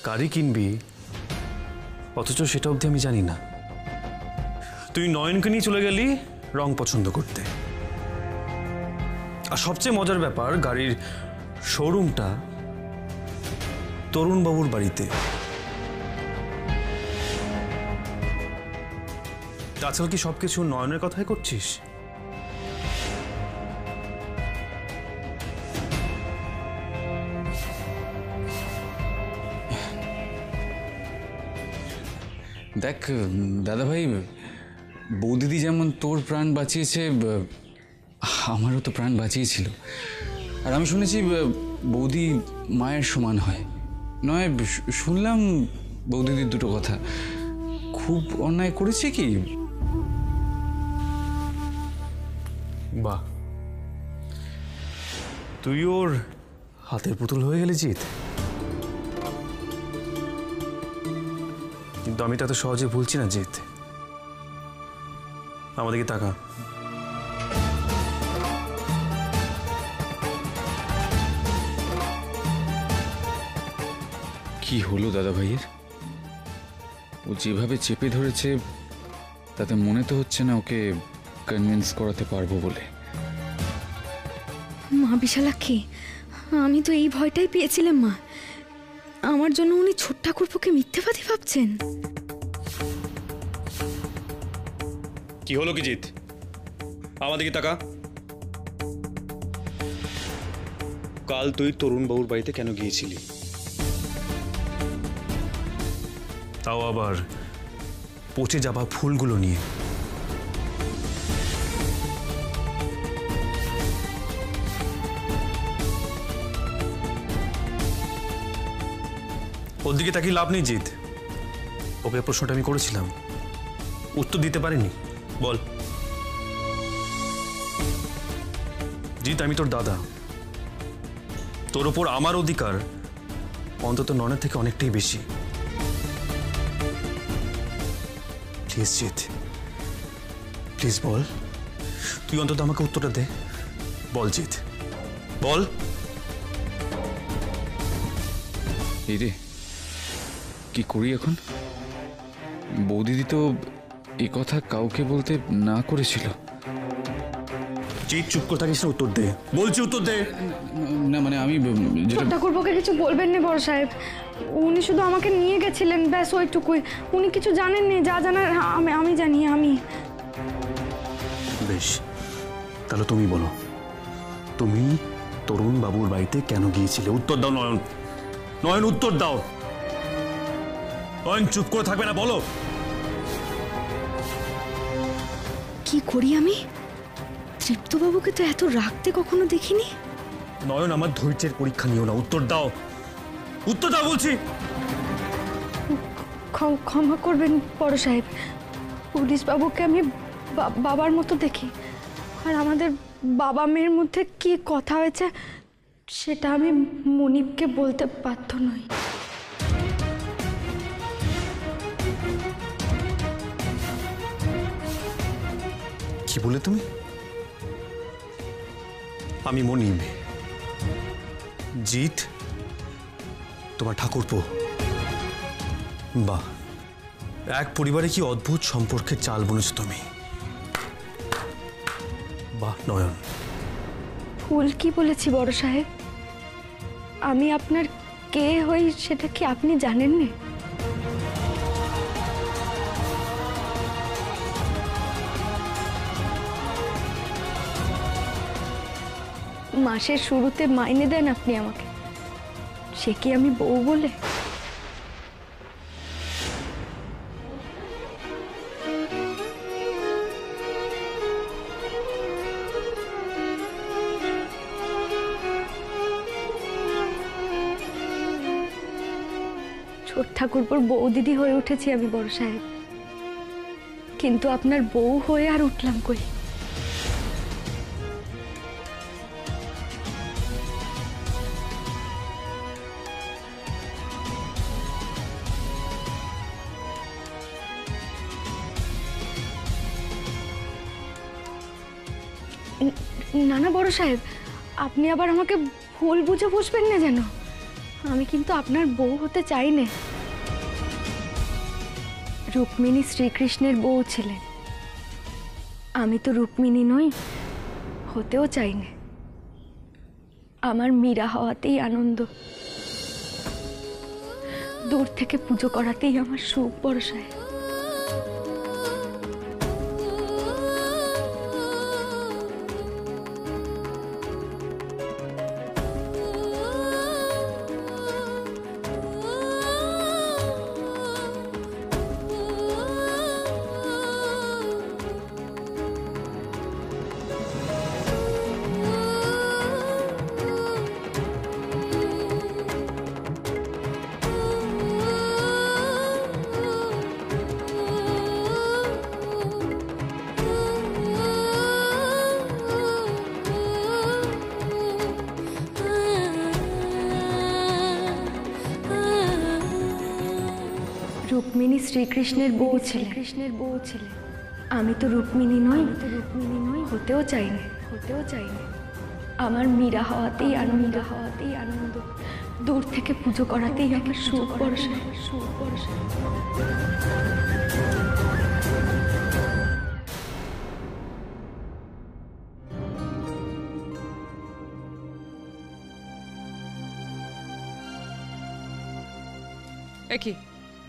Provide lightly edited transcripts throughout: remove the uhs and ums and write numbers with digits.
গাড়ি কিনবি, অথচ সেটা অবধি আমি জানি না। তুই নয়নকে নিয়ে চলে গেলি রং পছন্দ করতে। আর সবচেয়ে মজার ব্যাপার, গাড়ির শোরুমটা তরুণবাবুর বাড়িতে। তাছাড়া কি সবকিছু নয়নের কথাই করছিস? দেখ দাদা ভাই, বৌদিদি যেমন তোর প্রাণ বাঁচিয়েছে, আমারও তো প্রাণ বাঁচিয়েছিল। আর আমি শুনেছি বৌদি মায়ের সমান হয়। নয়, শুনলাম বৌদিদির দুটো কথা। খুব অন্যায় করেছে কি? বাহ, তুই ওর হাতের পুতুল হয়ে গেলি জিৎ। কিন্তু আমি তো এত সহজে ভুলছি না জিৎ। আমাদেরকে তাকা। কি হলো দাদা ভাইয়ের? ও যেভাবে চেপে ধরেছে তাতে মনে তো হচ্ছে না ওকে কনভিন্স করাতে পারবো বলে। মা বিশালাক্ষী, আমি তো এই ভয়টাই পেয়েছিলাম মা। আমার জন্য উনি ছোট ঠাকুরপোকে মিথ্যেবাদী ভাবছেন। কি হলো কি জিৎ? আমাদেরকে তাকা। কাল তুই তরুণবাবুর বাড়িতে কেন গিয়েছিলি? তাও আবার পচে যাওয়া ফুলগুলো নিয়ে। ওর দিকে তাকিয়ে লাভ নেই জিৎ। ওকে প্রশ্নটা আমি করেছিলাম, উত্তর দিতে পারিনি। বল জিৎ, আমি তোর দাদা। তোর ওপর আমার অধিকার অন্তত ননের থেকে অনেকটাই বেশি। প্লিজ জিৎ, প্লিজ বল। তুই অন্তত আমাকে উত্তরটা দে। বল জিৎ, বল। এই রে, কি করি এখন? বৌদিদি তো এ কথা কাউকে বলতে না করেছিল। জিৎ, চুপ করে থাকিস না, উত্তর দে। বলছি উত্তর দে। না মানে আমি যেটা ঠাকুরপোকে কিছু বলবেন না বড় সাহেব। উনি শুধু আমাকে নিয়ে গেছিলেন, ব্যাস ওইটুকুই। উনি কিছু জানেননি। যা জানার আমি জানি। আমি বেশ, তাহলে তুমি বলো, তুমি তরুণ বাবুর বাড়িতে কেন গিয়েছিলে? উত্তর দাও নয়ন। নয়ন, উত্তর দাও। নয়ন, চুপ করে থাকবে না, বলো। কি করি আমি? তৃপ্তবাবুকে তো এত রাখতে কখনো দেখিনি। নয়ন, আমার ধৈর্যের পরীক্ষা নিও না, উত্তর দাও। উত্তর দাও বলছি। ক্ষমা করবেন বড় সাহেব। পুলিশ বাবুকে আমি বাবার মতো দেখি। আর আমাদের বাবা মেয়ের মধ্যে কি কথা হয়েছে সেটা আমি মনিবকে বলতে বাধ্য নই। কি বলে তুমি? আমি মনিব, জিৎ তোমার ঠাকুরপো। বাহ, এক পরিবারে কি অদ্ভুত সম্পর্কের চাল বুনেছো তুমি। বাহ নয়ন। ভুল কি বলেছি বড় সাহেব? আমি আপনার কে হই সেটা কি আপনি জানেন না? মাসের শুরুতে মাইনে দেন আপনি আমাকে, সে কি আমি বউ বলে? ছোট ঠাকুরপুর বউ দিদি হয়ে উঠেছি আমি বড় সাহেব, কিন্তু আপনার বউ হয়ে আর উঠলাম কই? না না বড় সাহেব, আপনি আবার আমাকে ভুল বুঝে বসবেন না যেন। আমি কিন্তু আপনার বউ হতে চাই না। রুক্মিণী শ্রীকৃষ্ণের বউ ছিলেন, আমি তো রুক্মিণী নই, হতেও চাই না। আমার মীরা হওয়াতেই আনন্দ, দূর থেকে পুজো করাতেই আমার সুখ বরসায়। রুক্মিণী শ্রীকৃষ্ণের বউ ছিলেন, আমি তো রুক্মিণী নই, হতেও চাই না। আমার মীরা হওয়াতেই আনন্দ, দূর থেকে পুজো করাতেই আমার সুখ বরসায়। কি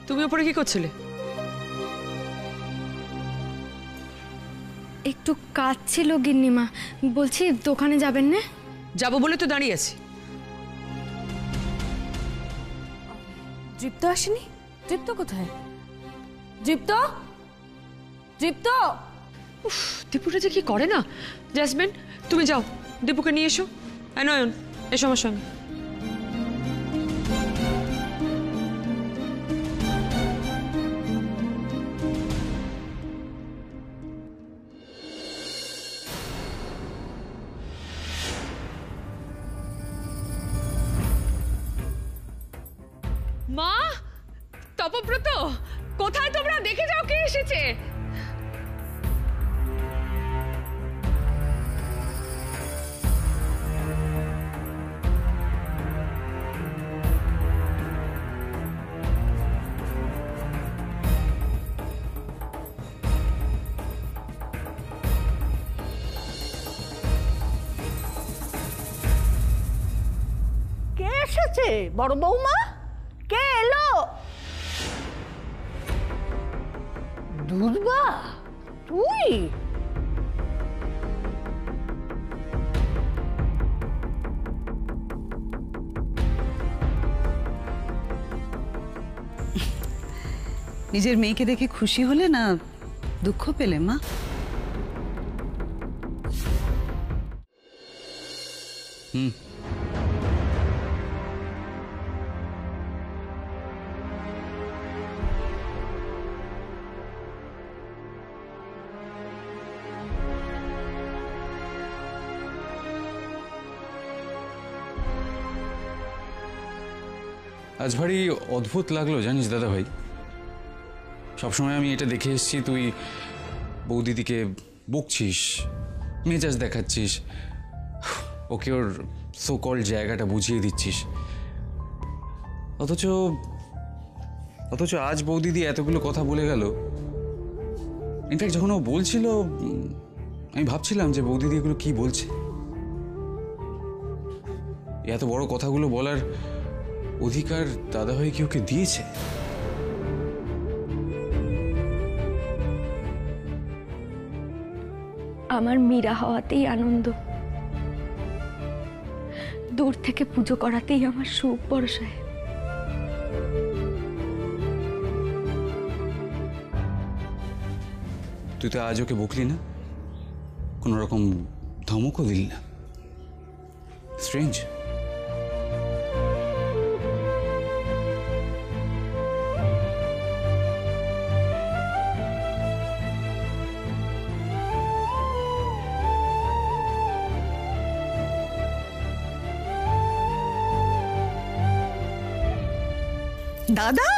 তুমি উপরে কি করছিলে? একটু কাজ ছিল গিন্নিমা, বলছি দোকানে যাবেন না? যাবো বলে তো দাঁড়িয়ে আছি। দীপ্ত আসেনি? দীপ্ত কোথায়? দীপ্ত উফ, দীপুটা যে কি করে না। জ্যাসমিন, তুমি যাও দীপুকে নিয়ে এসো। নয়ন, এসো আমার সঙ্গে। মা, তপব্রত, কোথায় তোমরা? দেখে যাও কে এসেছে। কে এসেছে? বড় বৌমা, কে এলো? দুর্গা, তুই? নিজের মেয়েকে দেখে খুশি হলে না দুঃখ পেলে মা? আজ ভারী অদ্ভুত লাগলো জানিস দাদা ভাই। সবসময় আমি এটা দেখে এসেছি, তুই বৌদিদিকে বকছিস, মেজাজ দেখাচ্ছিস, ওকে ওর সো কল্ড জায়গাটা বুঝিয়ে দিচ্ছিস। অথচ আজ বৌদিদি এতগুলো কথা বলে গেল। ইনফ্যাক্ট যখন ও বলছিল আমি ভাবছিলাম যে বৌদিদি এগুলো কি বলছে। এত বড় কথাগুলো বলার অধিকার দাদাভাই কি ওকে দিয়েছে? আমার মীরা হওয়াতেই আনন্দ, দূর থেকে পুজো করাতেই আমার সুখ বরসায়। তুই তো আজ ওকে বকলি না, কোনো রকম ধমকও দিলি না। স্ট্রেঞ্জ। দাদা,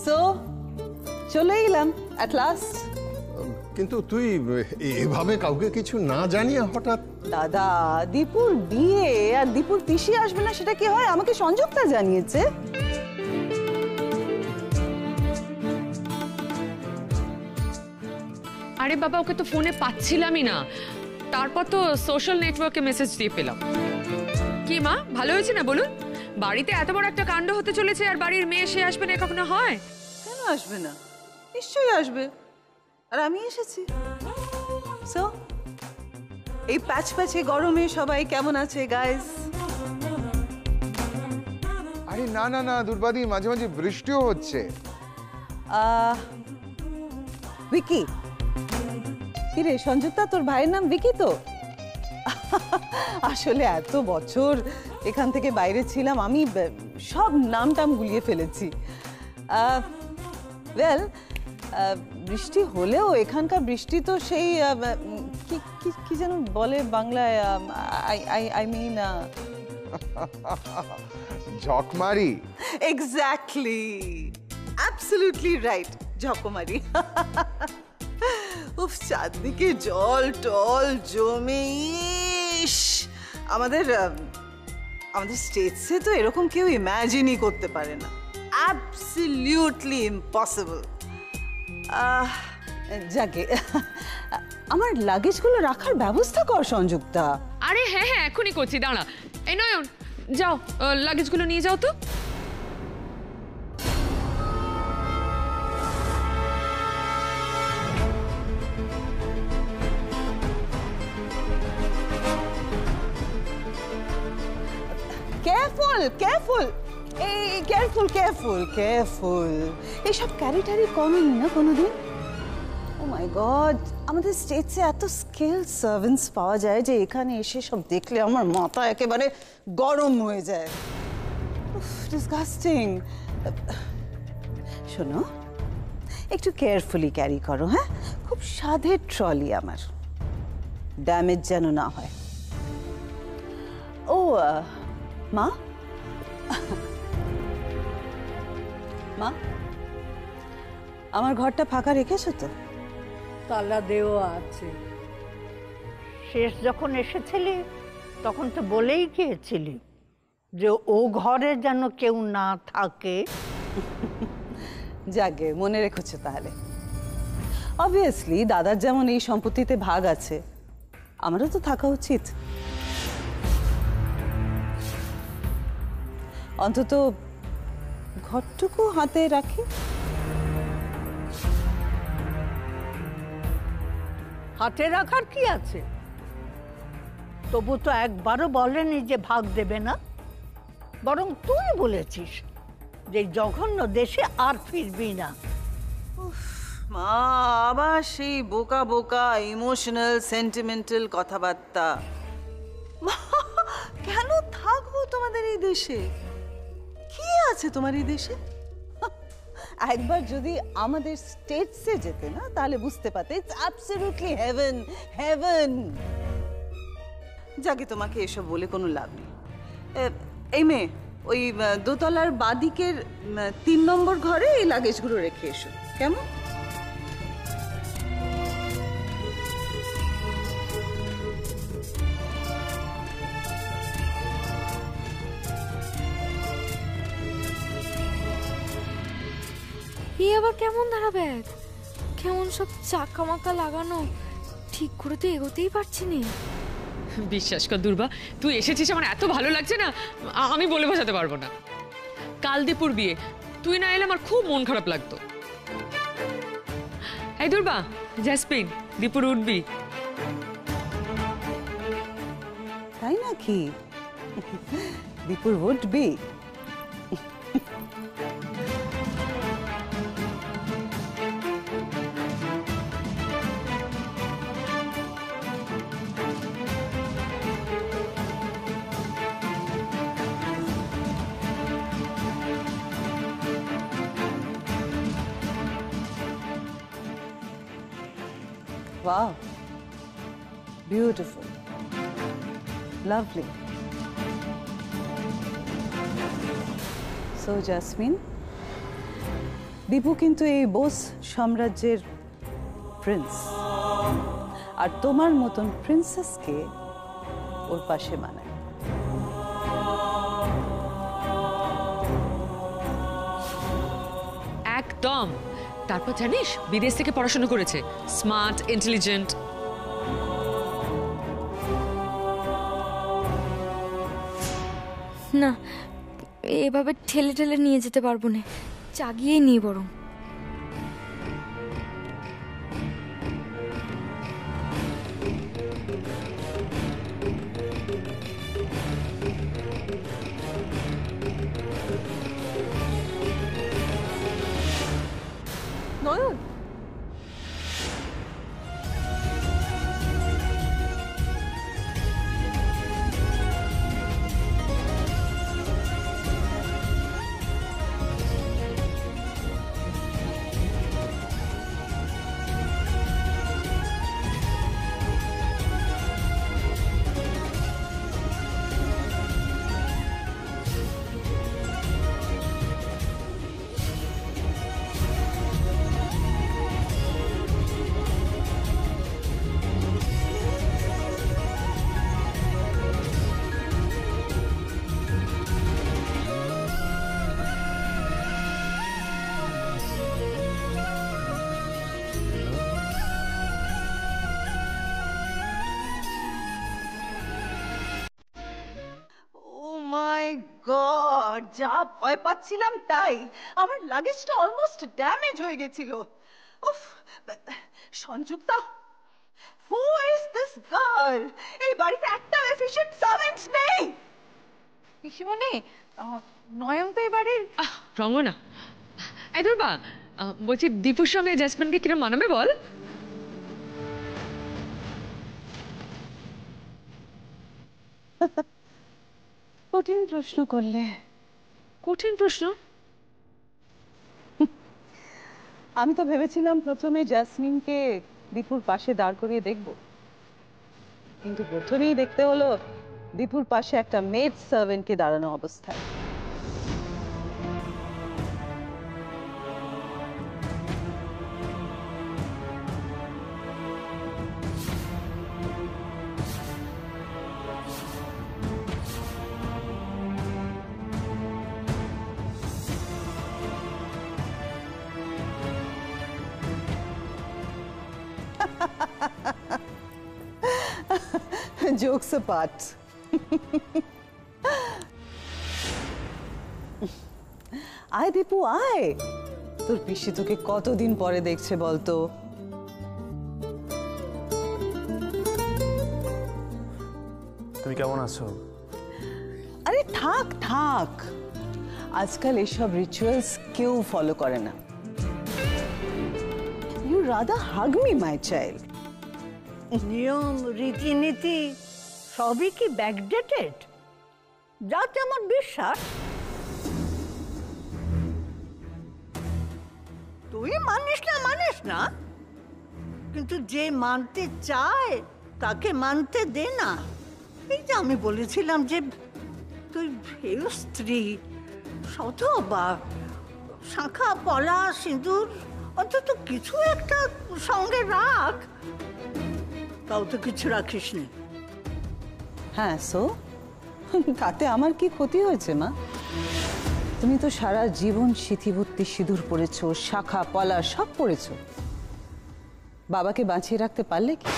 সো চলে এলাম অ্যাট লাস্ট। কিন্তু তুই এভাবে কাউকে কিছু না জানিয়ে হঠাৎ? দাদা, দীপুর বিয়ে আর দীপুর পিসি আসবে না সেটা কি হয়? আমাকে সংযুক্তা জানিয়েছে। আরে বাবা, ওকে তো ফোনে পাচ্ছিলামই না, তারপর তো সোশ্যাল নেটওয়ার্কে মেসেজ দিয়ে পেলাম। কি মা, ভালো হয়েছে না বলুন? বাড়িতে এত বড় একটা কাণ্ড হতে চলেছে আর বাড়ির মেয়ে সে আসবে না, কখনো হয়? কেন আসবে না? নিশ্চয়ই আসবে। আর আমি এসেছি। সো এই প্যাচ প্যাচে গরমে সবাই কেমন আছে গাইস? আরে না না না দুর্বাদি, মাঝে মাঝে বৃষ্টিও হচ্ছে। ভিকি, কিরে সংযুক্তা, তোর ভাইয়ের নাম ভিকি তো? আসলে এত বছর এখান থেকে বাইরে ছিলাম, আমি সব নাম টাম গুলিয়ে ফেলেছি। ওয়েল, বৃষ্টি হলেও এখানকার বৃষ্টি তো সেই কি যেন বলে বাংলায়, আই মিন ঝকমারি। এক্স্যাক্টলি, অ্যাবসলিউটলি রাইট, ঝকমারি। উফ, চারদিকে জল টল জমে। ইস, আমাদের স্টেটসে তো এরকম কেউ ইমাজিনই করতে পারে না। Absolutely impossible. যাকে আমার লাগেজগুলো রাখার ব্যবস্থা কর সংযুক্তা। আরে হ্যাঁ হ্যাঁ, এখনই করছি, দাঁড়া। এই নয়ন, যাও লাগেজগুলো নিয়ে যাও তো। কেয়ারফুল কেয়ারফুল, এই কেয়ারফুল কেয়ারফুল কেয়ারফুল। এইসব ক্যারি ট্যারি করেনি না কোনোদিন? ও মাই গড, আমাদের স্টেটসে এত স্কিল সার্ভেন্টস পাওয়া যায় যে এখানে এসে সব দেখলে আমার মাথা একেবারে গরম হয়ে যায়। ডিসগাস্টিং। শোনো, একটু কেয়ারফুলি ক্যারি করো, হ্যাঁ? খুব সাধের ট্রলি আমার, ড্যামেজ যেন না হয়। ও মা, মা, আমার ঘরটা ফাঁকা রেখেছো তো? তালা দেওয়া আছে। শেষ যখন এসেছিলি তখন তো বলেই গিয়েছিলি যে ও ঘরে যেন কেউ না থাকে। যাকে মনে রেখেছো তাহলে। অবভিয়াসলি দাদার যেমন এই সম্পত্তিতে ভাগ আছে, আমারও তো থাকা উচিত। অন্তত ঘরটুকু হাতে রাখি। হাতে রাখার কি আছে? তবু তো একবারও বলেনি যে ভাগ দেবে না, বরং তুই বলেছিস যে জঘন্য দেশে আর ফিরবি না। মা, আবার সেই বোকা বোকা ইমোশনাল সেন্টিমেন্টাল কথাবার্তা। কেন থাকবো তোমাদের এই দেশে? কি আছে তোমার এই দেশে? একবার যদি আমাদের স্টেটসে যেতে না, তাহলে বুঝতে পারতে ইটস অ্যাবসলিউটলি হেভেন, হেভেন। যাকে তোমাকে এসব বলে কোনো লাভ নেই। এই মেয়ে, ওই দোতলার বাদিকের 3 নম্বর ঘরে এই লাগেজগুলো রেখে এসো, কেমন? এই আবার কেমন ধারা ব্যাগ, কেমন সব চাকা মাকা লাগানো, ঠিক করে তো এগোতেই পারছি না। বিশ্বাস কর দুর্বা, তুই এসেছিস আমার এত ভালো লাগছে না, আমি বলে বোঝাতে পারবো না। কাল দীপুর বিয়ে, তুই না এলে আমার খুব মন খারাপ লাগতো। এই দুর্বা, জ্যাসমিন, দীপুর উঠবি? তাই নাকি? দীপুর would be. Wow, beautiful, lovely. So Jasmine, Dipu কিন্তু এই বোস সাম্রাজ্যের প্রিন্স, আর তোমার মতন প্রিন্সেসকে ওর পাশে মানায়। একদম। তারপর জানিস বিদেশ থেকে পড়াশোনা করেছে, স্মার্ট, ইন্টেলিজেন্ট। না, এভাবে ঠেলে ঠেলে নিয়ে যেতে পারবো না, চাগিয়েই নিয়ে বরং। নয়ন, গড, যা ভয় পাচ্ছিলাম তাই। আমার লাগেজটা অলমোস্ট ড্যামেজ হয়ে গেছিল। উফ, Sanjukta, who is this girl? এই বাড়িতে একটা এফিশিয়েন্ট সার্ভেন্ট নেই। পিসিমণি, নয়ন তো এবারে রঙ্গনা, এই দুর্বা, বলছি দীপুর সঙ্গে জ্যাসমিনকে কিরম মানাবে বল? কঠিন প্রশ্ন করলে। কঠিন প্রশ্ন? আমি তো ভেবেছিলাম প্রথমে জ্যাসমিনকে দীপুর পাশে দাঁড় করিয়ে দেখব, কিন্তু প্রথমেই দেখতে হলো দীপুর পাশে একটা মেড সার্ভেন্টকে দাঁড়ানো অবস্থায়। Jokes apart. আয় দীপু আয়, তোর পিসি তোকে কতদিন পরে দেখছে বলতো। তুমি কেমন আছো? আরে থাক থাক, আজকাল এসব রিচুয়ালস কেউ ফলো করে না। You rather hug me, my child. নিয়ম রীতিনীতি সবই কি ব্যাকডেটেড? যা যেমন বিশ্বাস। তুই মানিস না, কিন্তু যে মানতে চায় তাকে মানতে দে না। এই যে আমি বলেছিলাম যে তুই ভেউ স্ত্রী, অথবা শাঁখা পলা সিঁদুর অন্তত কিছু একটা সঙ্গে রাখ। তাও তো কিছু রাখিস নি। হ্যাঁ, সো তাতে আমার কি ক্ষতি হয়েছে মা? তুমি তো সারা জীবন সিঁথিভর্তি সিঁদুর পরেছো, শাখা পলা সব পরেছো, বাবাকে বাঁচিয়ে রাখতে পারলে কি?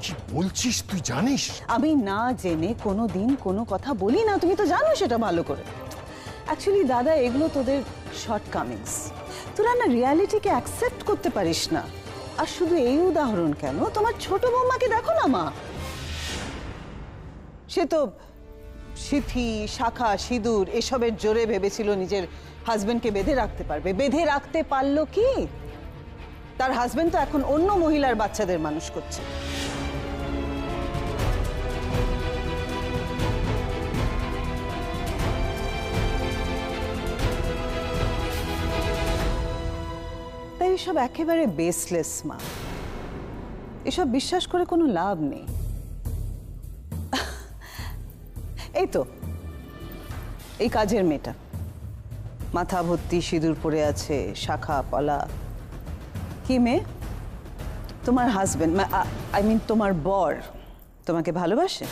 কি বলছিস তুই জানিস? আমি না জেনে কোনোদিন কোনো কথা বলি না, তুমি তো জানো সেটা ভালো করে। অ্যাকচুয়ালি দাদা, এগুলো তোদের শর্টকামিংস। তোরা না রিয়ালিটিকে অ্যাকসেপ্ট করতে পারিস না। আর শুধু এই উদাহরণ কেন, তোমার ছোট বৌমাকে দেখো না মা, সে তো সিঁথি, শাখা, সিঁদুর এসবের জোরে ভেবেছিল নিজের হাজবেন্ডকে বেঁধে রাখতে পারবে। বেঁধে রাখতে পারলো কি? তার হাজবেন্ড তো এখন অন্য মহিলার বাচ্চাদের মানুষ করছে। তাই সব একেবারে বেসলেস মা। এসব বিশ্বাস করে কোনো লাভ নেই। এই তো এই কাজের মেয়েটা, মাথা ভর্তি সিঁদুর পরে আছে, শাখা পলা। কি মেয়ে? তোমার হাজবেন্ড, আই মিন তোমার বর তোমাকে ভালোবাসে?